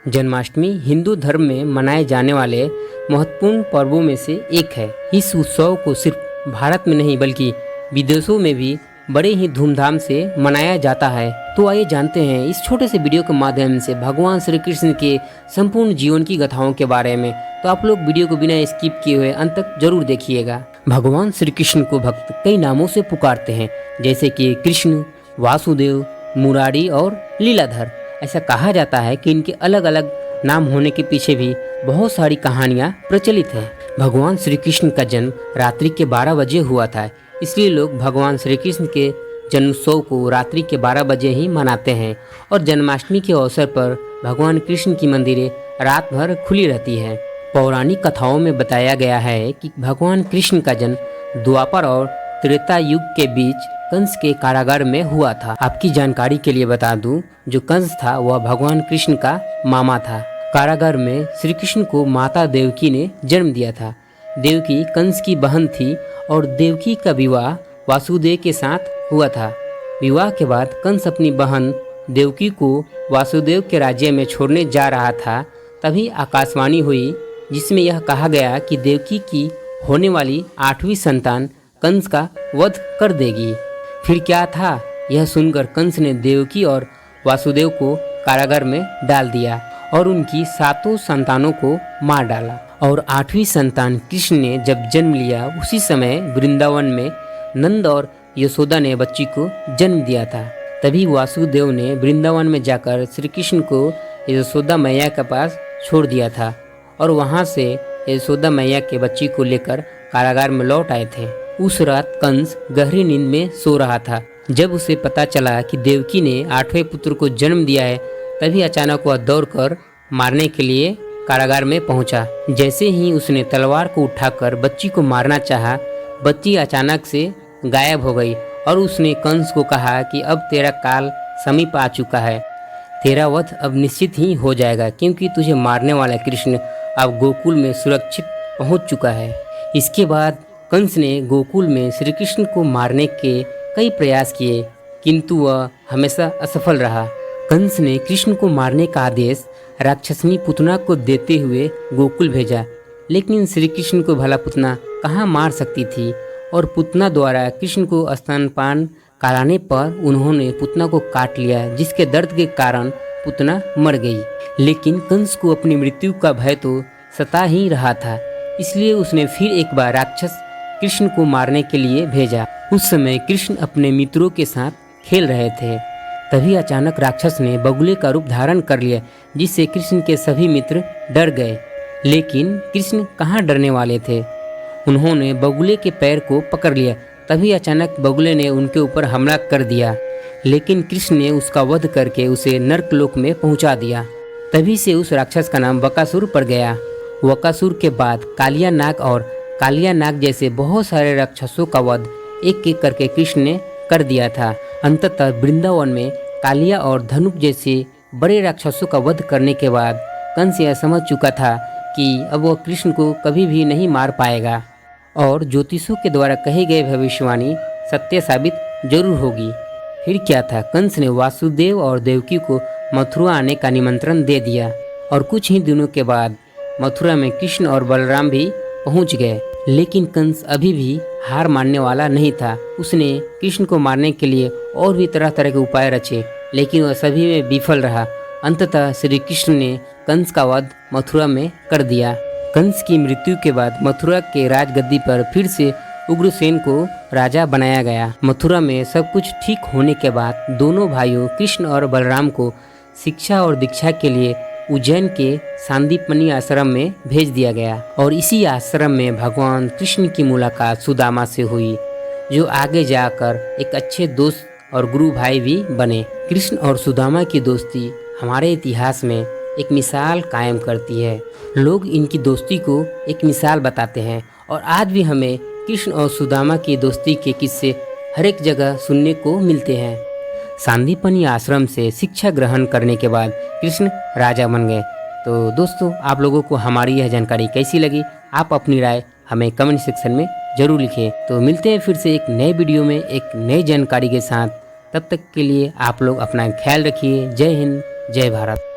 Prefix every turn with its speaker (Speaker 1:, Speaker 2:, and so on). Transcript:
Speaker 1: जन्माष्टमी हिंदू धर्म में मनाए जाने वाले महत्वपूर्ण पर्वों में से एक है। इस उत्सव को सिर्फ भारत में नहीं बल्कि विदेशों में भी बड़े ही धूमधाम से मनाया जाता है। तो आइए जानते हैं इस छोटे से वीडियो के माध्यम से भगवान श्री कृष्ण के संपूर्ण जीवन की गाथाओं के बारे में। तो आप लोग वीडियो को बिना स्किप किए हुए अंत तक जरूर देखिएगा। भगवान श्री कृष्ण को भक्त कई नामों से पुकारते हैं, जैसे कि कृष्ण, वासुदेव, मुरारी और लीलाधर। ऐसा कहा जाता है कि इनके अलग अलग नाम होने के पीछे भी बहुत सारी कहानियां प्रचलित हैं। भगवान श्री कृष्ण का जन्म रात्रि के 12 बजे हुआ था, इसलिए लोग भगवान श्री कृष्ण के जन्मोत्सव को रात्रि के 12 बजे ही मनाते हैं। और जन्माष्टमी के अवसर पर भगवान कृष्ण की मंदिरें रात भर खुली रहती है। पौराणिक कथाओं में बताया गया है कि भगवान कृष्ण का जन्म द्वापर और त्रेता युग के बीच कंस के कारागार में हुआ था। आपकी जानकारी के लिए बता दूं, जो कंस था वह भगवान कृष्ण का मामा था। कारागार में श्री कृष्ण को माता देवकी ने जन्म दिया था। देवकी कंस की बहन थी और देवकी का विवाह वासुदेव के साथ हुआ था। विवाह के बाद कंस अपनी बहन देवकी को वासुदेव के राज्य में छोड़ने जा रहा था। तभी आकाशवाणी हुई जिसमें यह कहा गया कि देवकी की होने वाली 8वीं संतान कंस का वध कर देगी। फिर क्या था, यह सुनकर कंस ने देवकी और वासुदेव को कारागार में डाल दिया और उनकी 7 संतानों को मार डाला। और 8वीं संतान कृष्ण ने जब जन्म लिया, उसी समय वृंदावन में नंद और यशोदा ने बच्ची को जन्म दिया था। तभी वासुदेव ने वृंदावन में जाकर श्री कृष्ण को यशोदा मैया के पास छोड़ दिया था और वहां से यशोदा मैया के बच्ची को लेकर कारागार में लौट आए थे। उस रात कंस गहरी नींद में सो रहा था। जब उसे पता चला कि देवकी ने 8वें पुत्र को जन्म दिया है, तभी अचानक वह दौड़कर मारने के लिए कारागार में पहुंचा। जैसे ही उसने तलवार को उठाकर बच्ची को मारना चाहा, बच्ची अचानक से गायब हो गई और उसने कंस को कहा कि अब तेरा काल समीप आ चुका है, तेरा वध अब निश्चित ही हो जाएगा, क्योंकि तुझे मारने वाला कृष्ण अब गोकुल में सुरक्षित पहुंच चुका है। इसके बाद कंस ने गोकुल में श्री कृष्ण को मारने के कई प्रयास किए, किंतु वह हमेशा असफल रहा। कंस ने कृष्ण को मारने का आदेश राक्षसनी पुतना को देते हुए गोकुल भेजा, लेकिन श्री कृष्ण को भला पुतना कहाँ मार सकती थी। और पुतना द्वारा कृष्ण को स्तनपान कराने पर उन्होंने पुतना को काट लिया, जिसके दर्द के कारण पुतना मर गई। लेकिन कंस को अपनी मृत्यु का भय तो सता ही रहा था, इसलिए उसने फिर एक बार राक्षस कृष्ण को मारने के लिए भेजा। उस समय कृष्ण अपने मित्रों के साथ खेल रहे थे। तभी अचानक राक्षस ने बगुले का रूप धारण कर लिया, जिससे कृष्ण के सभी मित्र डर गए। लेकिन कृष्ण कहाँ डरने वाले थे, उन्होंने बगुले के पैर को पकड़ लिया। तभी अचानक बगुले ने उनके ऊपर हमला कर दिया, लेकिन कृष्ण ने उसका वध करके उसे नर्कलोक में पहुंचा दिया। तभी से उस राक्षस का नाम बकासुर पड़ गया। बकासुर के बाद कालिया नाग और कालिया नाग जैसे बहुत सारे राक्षसों का वध एक एक करके कृष्ण ने कर दिया था। अंततः वृंदावन में कालिया और धनुक जैसे बड़े राक्षसों का वध करने के बाद कंस यह समझ चुका था कि अब वह कृष्ण को कभी भी नहीं मार पाएगा और ज्योतिषों के द्वारा कही गई भविष्यवाणी सत्य साबित जरूर होगी। फिर क्या था, कंस ने वासुदेव और देवकी को मथुरा आने का निमंत्रण दे दिया और कुछ ही दिनों के बाद मथुरा में कृष्ण और बलराम भी पहुंच गए। लेकिन कंस अभी भी हार मानने वाला नहीं था। उसने कृष्ण को मारने के लिए और भी तरह तरह के उपाय रचे, लेकिन वह सभी में विफल रहा। अंततः श्री कृष्ण ने कंस का वध मथुरा में कर दिया। कंस की मृत्यु के बाद मथुरा के राजगद्दी पर फिर से उग्रसेन को राजा बनाया गया। मथुरा में सब कुछ ठीक होने के बाद दोनों भाइयों कृष्ण और बलराम को शिक्षा और दीक्षा के लिए उज्जैन के सांदीपनी आश्रम में भेज दिया गया। और इसी आश्रम में भगवान कृष्ण की मुलाकात सुदामा से हुई, जो आगे जाकर एक अच्छे दोस्त और गुरु भाई भी बने। कृष्ण और सुदामा की दोस्ती हमारे इतिहास में एक मिसाल कायम करती है। लोग इनकी दोस्ती को एक मिसाल बताते हैं और आज भी हमें कृष्ण और सुदामा की दोस्ती के किस्से हर एक जगह सुनने को मिलते हैं। सांदीपनी आश्रम से शिक्षा ग्रहण करने के बाद कृष्ण राजा बन गए। तो दोस्तों, आप लोगों को हमारी यह जानकारी कैसी लगी, आप अपनी राय हमें कमेंट सेक्शन में जरूर लिखें। तो मिलते हैं फिर से एक नए वीडियो में एक नई जानकारी के साथ। तब तक के लिए आप लोग अपना ख्याल रखिए। जय हिंद, जय भारत।